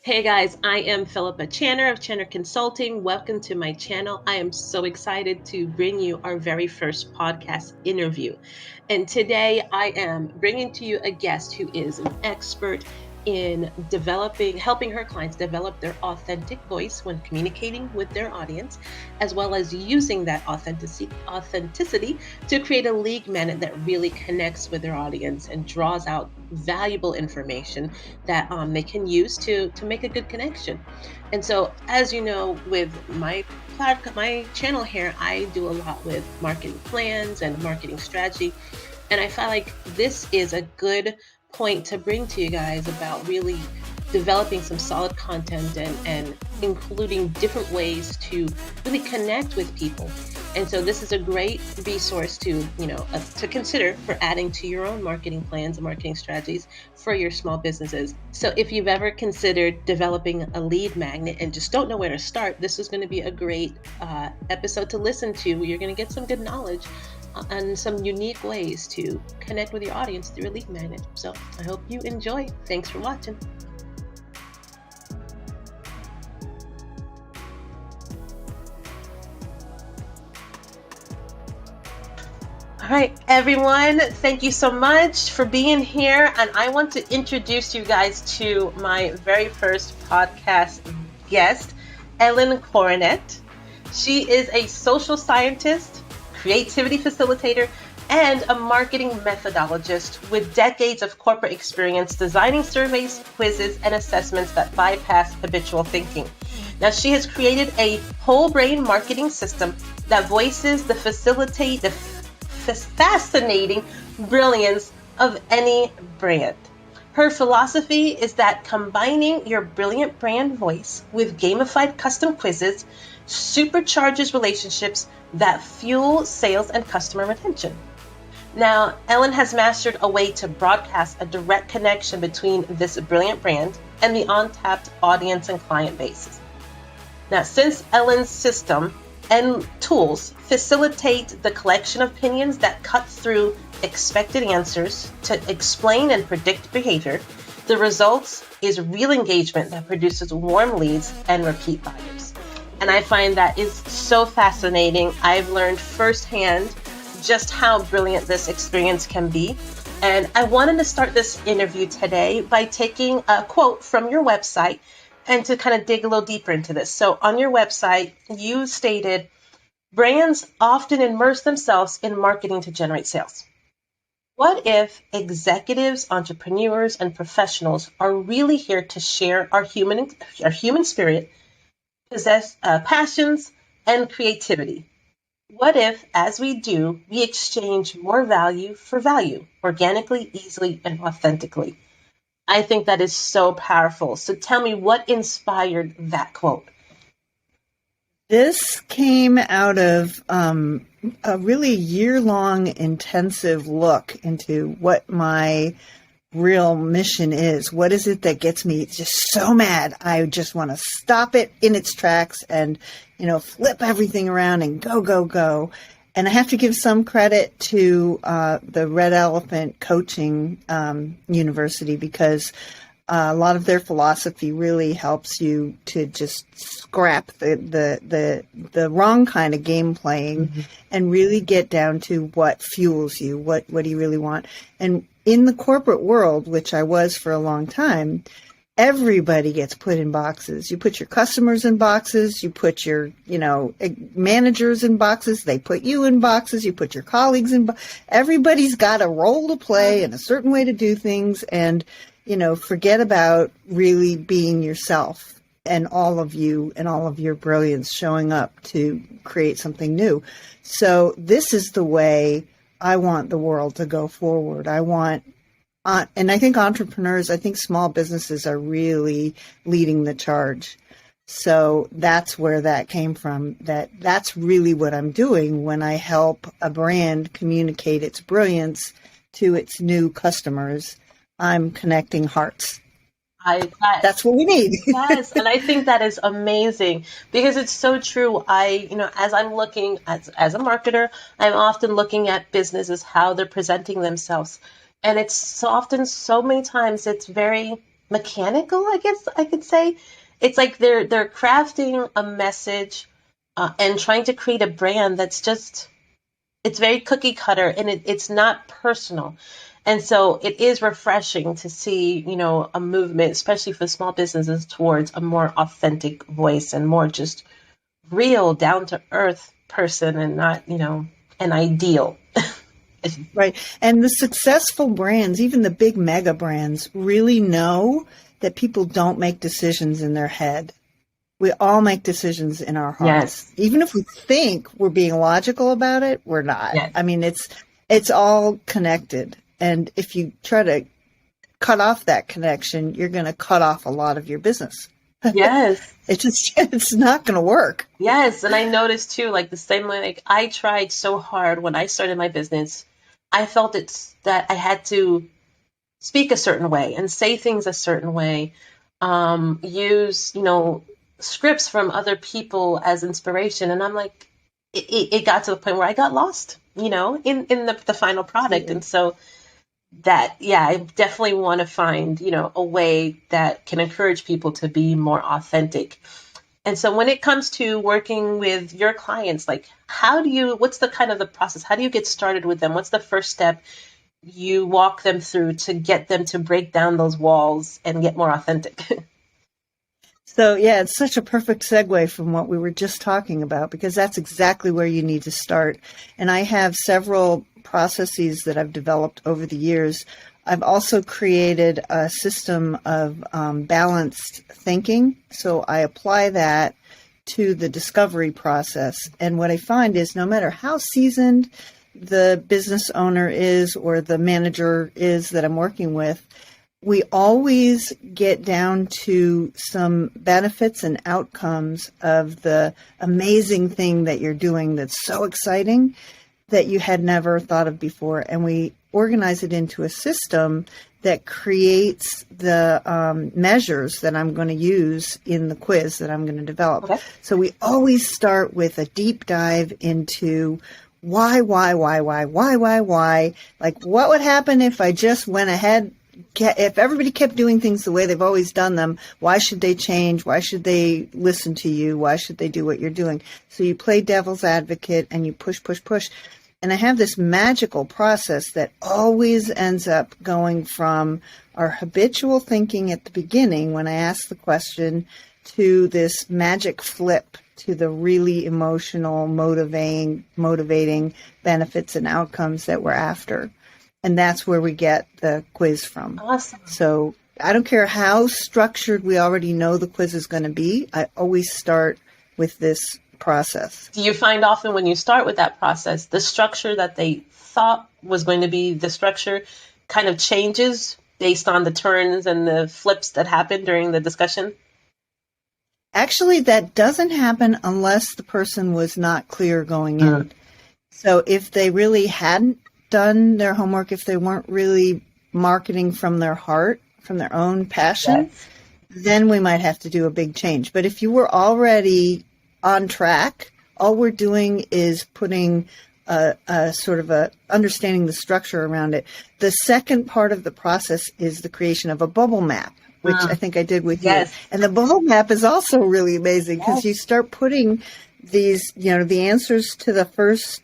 Hey guys, I am Philippa Chandler of Chandler Consulting. Welcome to my channel. I am so excited to bring you our very first podcast interview. And today I am bringing to you a guest who is an expert in helping her clients develop their authentic voice when communicating with their audience, as well as using that authenticity to create a lead magnet that really connects with their audience and draws out valuable information that they can use to make a good connection. And so, as you know, with my channel here, I do a lot with marketing plans and marketing strategy. And I felt like this is a good point to bring to you guys about really developing some solid content and including different ways to really connect with people. And so this is a great resource to consider for adding to your own marketing plans and marketing strategies for your small businesses. So if you've ever considered developing a lead magnet and just don't know where to start, this is going to be a great episode to listen to. You're going to get some good knowledge and some unique ways to connect with your audience through a lead magnet. So I hope you enjoy. Thanks for watching. All right, everyone, thank you so much for being here. And I want to introduce you guys to my very first podcast guest, Ellen Koronet. She is a social scientist, creativity facilitator, and a marketing methodologist with decades of corporate experience designing surveys, quizzes, and assessments that bypass habitual thinking. Now, she has created a whole brain marketing system that voices the fascinating brilliance of any brand. Her philosophy is that combining your brilliant brand voice with gamified custom quizzes supercharges relationships that fuel sales and customer retention. Now, Ellen has mastered a way to broadcast a direct connection between this brilliant brand and the untapped audience and client bases. Now, since Ellen's system and tools facilitate the collection of opinions that cut through expected answers to explain and predict behavior, the result is real engagement that produces warm leads and repeat buyers. And I find that is so fascinating. I've learned firsthand just how brilliant this experience can be. And I wanted to start this interview today by taking a quote from your website and to kind of dig a little deeper into this. So on your website, you stated, brands often immerse themselves in marketing to generate sales. What if executives, entrepreneurs, and professionals are really here to share our human spirit, possess passions, and creativity? What if, as we do, we exchange more value for value, organically, easily, and authentically? I think that is so powerful. So tell me, what inspired that quote? This came out of a really year-long intensive look into what my real mission is. What is it that gets me just so mad? I just want to stop it in its tracks and, flip everything around and go, go, go. And I have to give some credit to the Red Elephant Coaching University, because a lot of their philosophy really helps you to just scrap the wrong kind of game playing and really get down to what fuels you, what do you really want. And in the corporate world, which I was for a long time, everybody gets put in boxes. You put your customers in boxes. You put your, managers in boxes. They put you in boxes. You put your colleagues in boxes. Everybody's got a role to play and a certain way to do things. And, forget about really being yourself and all of you and all of your brilliance showing up to create something new. So this is the way I want the world to go forward. And I think entrepreneurs, I think small businesses are really leading the charge. So that's where that came from. That's really what I'm doing when I help a brand communicate its brilliance to its new customers. I'm connecting hearts. That's what we need. Yes, and I think that is amazing because it's so true. As I'm looking as a marketer, I'm often looking at businesses, how they're presenting themselves. And it's so often, so many times, it's very mechanical, I guess I could say. It's like they're crafting a message and trying to create a brand that's just, it's very cookie cutter, and it's not personal. And so it is refreshing to see, a movement, especially for small businesses, towards a more authentic voice and more just real, down to earth person, and not, an ideal. Right. And the successful brands, even the big mega brands, really know that people don't make decisions in their head. We all make decisions in our hearts. Yes. Even if we think we're being logical about it, we're not. Yes. I mean, it's all connected. And if you try to cut off that connection, you're going to cut off a lot of your business. Yes. It's not going to work. Yes. And I noticed too, like the same way, like I tried so hard when I started my business. I felt that I had to speak a certain way and say things a certain way, use, scripts from other people as inspiration. And I'm like, it got to the point where I got lost, in the final product. Yeah. And so I definitely want to find, a way that can encourage people to be more authentic. And so when it comes to working with your clients, like what's the kind of the process? How do you get started with them? What's the first step you walk them through to get them to break down those walls and get more authentic? So, yeah, it's such a perfect segue from what we were just talking about, because that's exactly where you need to start. And I have several processes that I've developed over the years. I've also created a system of balanced thinking. So I apply that to the discovery process. And what I find is no matter how seasoned the business owner is or the manager is that I'm working with, we always get down to some benefits and outcomes of the amazing thing that you're doing that's so exciting that you had never thought of before. And we organize it into a system that creates the measures that I'm going to use in the quiz that I'm going to develop. Okay. So we always start with a deep dive into why? Like, what would happen if I just went ahead? If everybody kept doing things the way they've always done them, why should they change? Why should they listen to you? Why should they do what you're doing? So you play devil's advocate and you push. And I have this magical process that always ends up going from our habitual thinking at the beginning when I ask the question to this magic flip to the really emotional, motivating benefits and outcomes that we're after. And that's where we get the quiz from. Awesome. So I don't care how structured we already know the quiz is going to be. I always start with this process. Do you find often when you start with that process, the structure that they thought was going to be the structure kind of changes based on the turns and the flips that happen during the discussion? Actually, that doesn't happen unless the person was not clear going in. So if they really hadn't done their homework, if they weren't really marketing from their heart, from their own passion, yes, then we might have to do a big change. But if you were already on track, all we're doing is putting a sort of a understanding the structure around it. The second part of the process is the creation of a bubble map, which I think I did with yes, you. And the bubble map is also really amazing because you start putting these, the answers to the first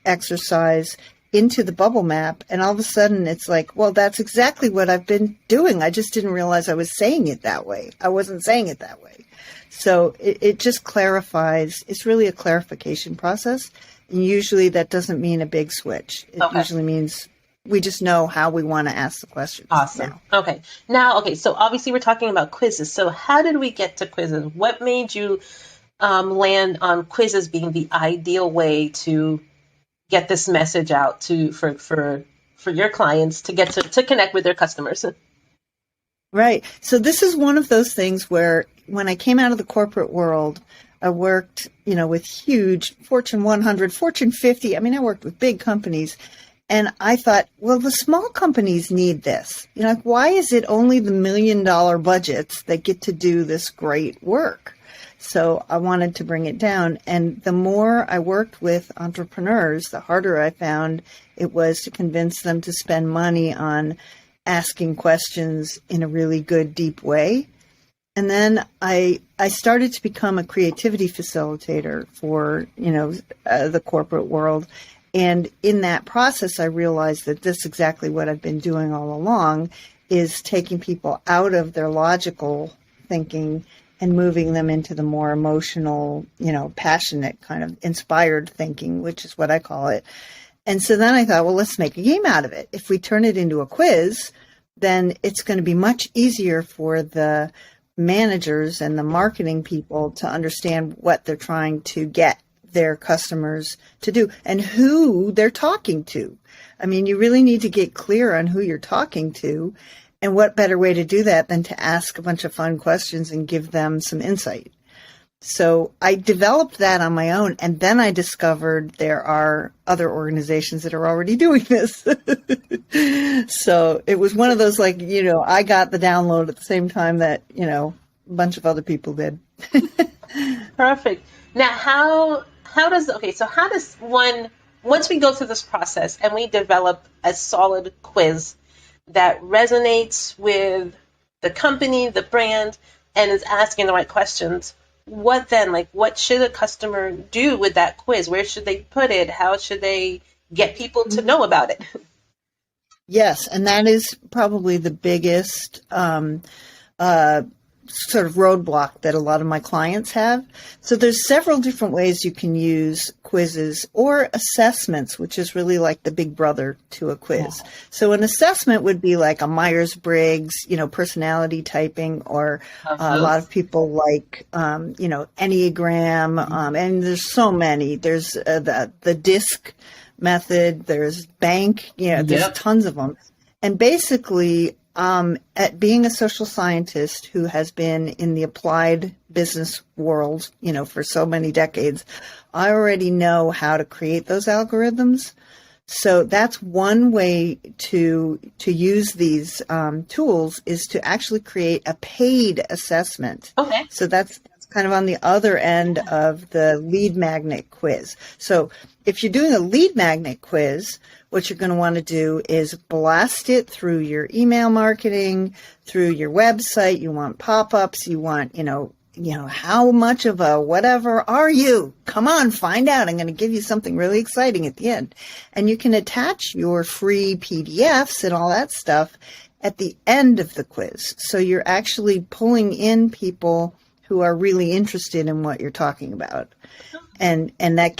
exercise into the bubble map, and all of a sudden it's like, well, that's exactly what I've been doing. I just didn't realize I was saying it that way. I wasn't saying it that way. So it just clarifies. It's really a clarification process. And usually that doesn't mean a big switch. It usually means we just know how we want to ask the questions. Awesome. Now. Okay. So obviously we're talking about quizzes. So how did we get to quizzes? What made you land on quizzes being the ideal way to get this message out for your clients to get to connect with their customers? Right. So this is one of those things where when I came out of the corporate world, I worked, with huge Fortune 100, Fortune 50. I mean, I worked with big companies, and I thought, well, the small companies need this. Like, why is it only the $1 million budgets that get to do this great work? So I wanted to bring it down. And the more I worked with entrepreneurs, the harder I found it was to convince them to spend money on asking questions in a really good, deep way. And then I started to become a creativity facilitator for, the corporate world. And in that process, I realized that this is exactly what I've been doing all along, is taking people out of their logical thinking and moving them into the more emotional, passionate kind of inspired thinking, which is what I call it. And so then I thought, well, let's make a game out of it. If we turn it into a quiz, then it's going to be much easier for the managers and the marketing people to understand what they're trying to get their customers to do and who they're talking to. I mean, you really need to get clear on who you're talking to, and what better way to do that than to ask a bunch of fun questions and give them some insight. So I developed that on my own, and then I discovered there are other organizations that are already doing this. So it was one of those, like, I got the download at the same time that, a bunch of other people did. Perfect. Now, how does one, once we go through this process and we develop a solid quiz that resonates with the company, the brand, and is asking the right questions, what then? Like, what should a customer do with that quiz? Where should they put it? How should they get people to know about it? Yes, and that is probably the biggest sort of roadblock that a lot of my clients have. So there's several different ways you can use quizzes or assessments, which is really like the big brother to a quiz. Yeah. So an assessment would be like a Myers-Briggs, personality typing, or a lot of people like, Enneagram, and there's so many. There's the DISC method, there's bank, there's tons of them. And basically, at being a social scientist who has been in the applied business world, for so many decades, I already know how to create those algorithms. So that's one way to use these tools, is to actually create a paid assessment. Okay. So that's kind of on the other end of the lead magnet quiz. So if you're doing a lead magnet quiz, what you're going to want to do is blast it through your email marketing, through your website. You want pop-ups. You want, how much of a whatever are you? Come on, find out. I'm going to give you something really exciting at the end. And you can attach your free PDFs and all that stuff at the end of the quiz. So you're actually pulling in people who are really interested in what you're talking about. And that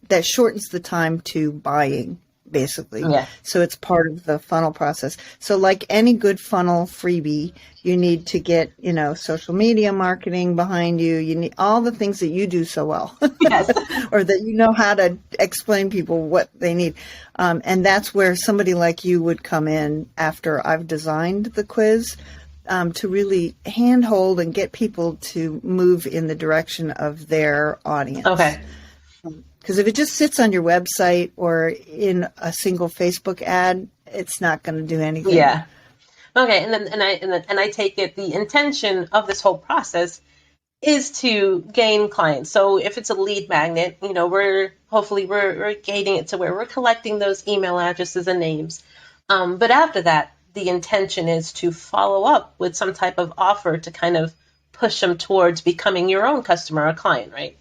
that shortens the time to buying, basically. Yeah. So it's part of the funnel process. So like any good funnel freebie, you need to get, social media marketing behind you. You need all the things that you do so well. Yes. Or that you know how to explain people what they need. And that's where somebody like you would come in after I've designed the quiz, to really handhold and get people to move in the direction of their audience. Okay. Because if it just sits on your website or in a single Facebook ad, it's not going to do anything. Yeah. Okay. And I take it the intention of this whole process is to gain clients. So if it's a lead magnet, we're gating it to where we're collecting those email addresses and names. But after that, the intention is to follow up with some type of offer to kind of push them towards becoming your own customer or client, right?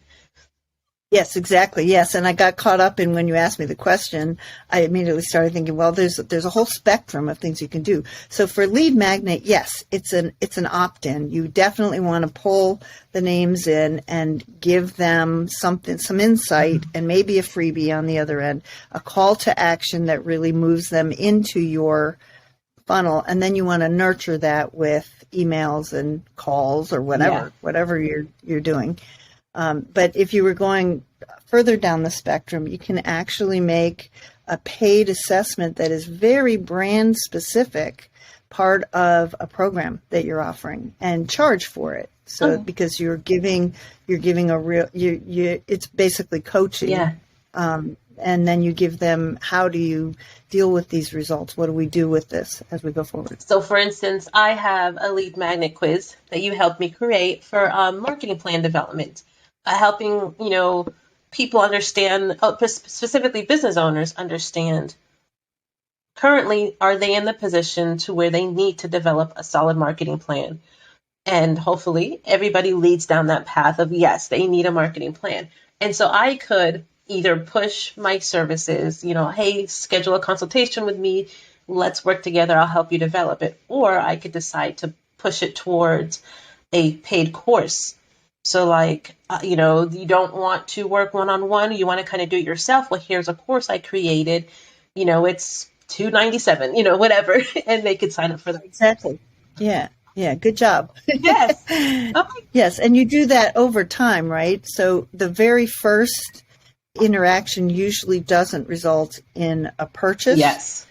Yes, exactly. Yes. And I got caught up in, when you asked me the question, I immediately started thinking, well, there's a whole spectrum of things you can do. So for lead magnet, yes, it's an opt-in. You definitely want to pull the names in and give them some insight, and maybe a freebie on the other end, a call to action that really moves them into your funnel. And then you want to nurture that with emails and calls or whatever you're doing. But if you were going further down the spectrum, you can actually make a paid assessment that is very brand specific, part of a program that you're offering, and charge for it. So because you're giving a real, it's basically coaching. Yeah. And then you give them, how do you deal with these results? What do we do with this as we go forward? So, for instance, I have a lead magnet quiz that you helped me create for marketing plan development, helping, people understand, specifically business owners understand currently, are they in the position to where they need to develop a solid marketing plan? And hopefully everybody leads down that path of, yes, they need a marketing plan. And so I could either push my services, hey, schedule a consultation with me. Let's work together. I'll help you develop it. Or I could decide to push it towards a paid course. So you don't want to work one-on-one. You want to kind of do it yourself. Well, here's a course I created. It's $297, whatever. And they could sign up for that. Exactly. Yeah. Yeah, good job. Yes. Okay. Yes, and you do that over time, right? So the very first interaction usually doesn't result in a purchase. Yes.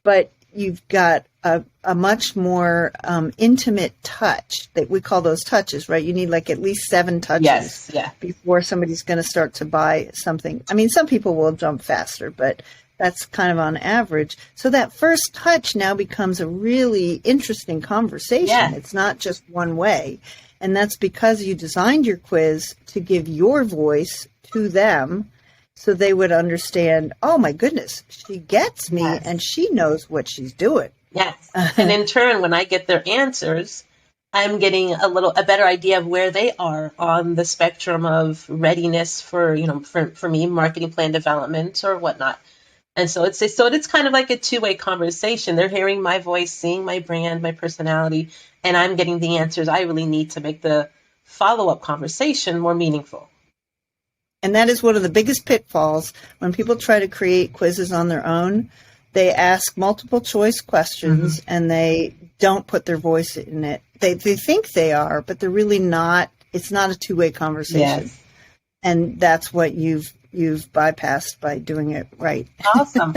But you've got a much more intimate touch. That we call those touches, right? You need like at least 7 touches, yes. Yeah. before somebody's going to start to buy something. I mean, some people will jump faster, but that's kind of on average. So that first touch now becomes a really interesting conversation. Yeah. It's not just one way. And that's because you designed your quiz to give your voice to them so they would understand, oh my goodness, she gets me. Yes. And she knows what she's doing. Yes. And in turn, when I get their answers, I'm getting a better idea of where they are on the spectrum of readiness for me, marketing plan development or whatnot. And so it's kind of like a two-way conversation. They're hearing my voice, seeing my brand, my personality, and I'm getting the answers I really need to make the follow-up conversation more meaningful. And that is one of the biggest pitfalls when people try to create quizzes on their own. They ask multiple choice questions, mm-hmm. and they don't put their voice in it. They think they are, but they're really not. It's not a two-way conversation. Yes. And that's what you've bypassed by doing it right. Awesome.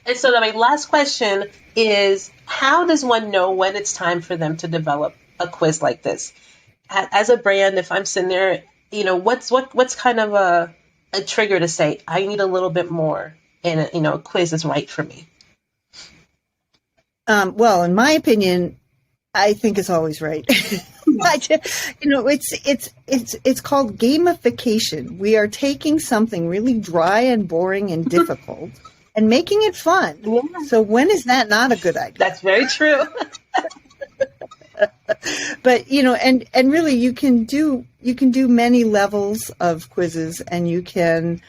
And so my last question is, how does one know when it's time for them to develop a quiz like this? As a brand, if I'm sitting there, what's kind of a trigger to say, I need a little bit more, and a quiz is right for me? Well, in my opinion, I think it's always right. It's called gamification. We are taking something really dry and boring and difficult and making it fun. Yeah. So when is that not a good idea? That's very true. But and really you can do many levels of quizzes, and you can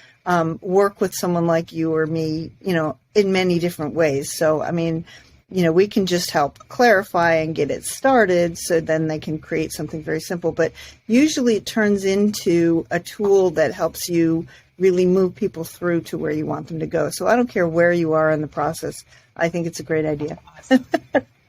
work with someone like you or me, in many different ways. So I mean, we can just help clarify and get it started, so then they can create something very simple. But usually it turns into a tool that helps you really move people through to where you want them to go. So I don't care where you are in the process. I think it's a great idea.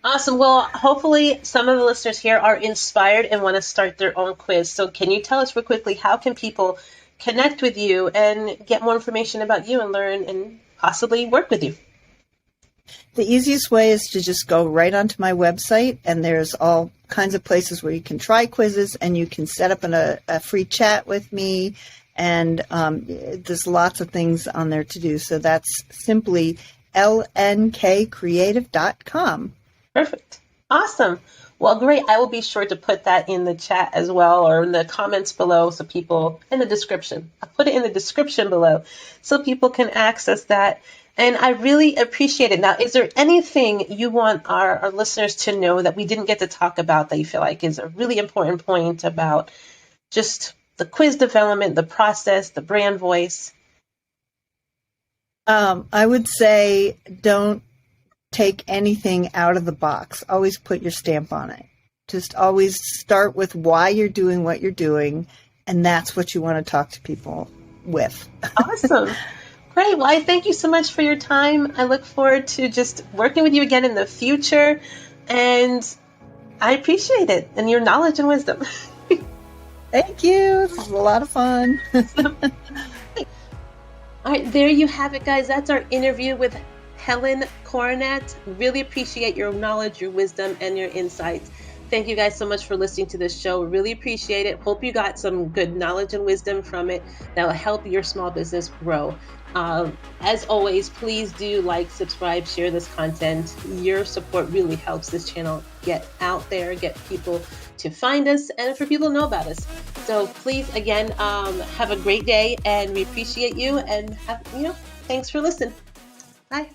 Awesome. Well, hopefully some of the listeners here are inspired and want to start their own quiz. So can you tell us real quickly, how can people connect with you and get more information about you and learn and possibly work with you? The easiest way is to just go right onto my website, and there's all kinds of places where you can try quizzes, and you can set up a free chat with me, and there's lots of things on there to do. So that's simply lnkcreative.com. Perfect. Awesome. Well, great. I will be sure to put that in the chat as well, or in the comments below, so people, in the description. I'll put it in the description below so people can access that. And I really appreciate it. Now, is there anything you want our listeners to know that we didn't get to talk about that you feel like is a really important point about just the quiz development, the process, the brand voice? I would say don't take anything out of the box. Always put your stamp on it. Just always start with why you're doing what you're doing, and that's what you want to talk to people with. Awesome. Great. Well, I thank you so much for your time. I look forward to just working with you again in the future, and I appreciate it and your knowledge and wisdom. Thank you. This was a lot of fun. All right, there you have it, guys. That's our interview with Ellen Koronet. Really appreciate your knowledge, your wisdom, and your insights. Thank you guys so much for listening to this show. Really appreciate it. Hope you got some good knowledge and wisdom from it that will help your small business grow. As always, please do like, subscribe, share this content. Your support really helps this channel get out there, get people to find us, and for people to know about us. So please, again, have a great day, and we appreciate you, and thanks for listening. Bye.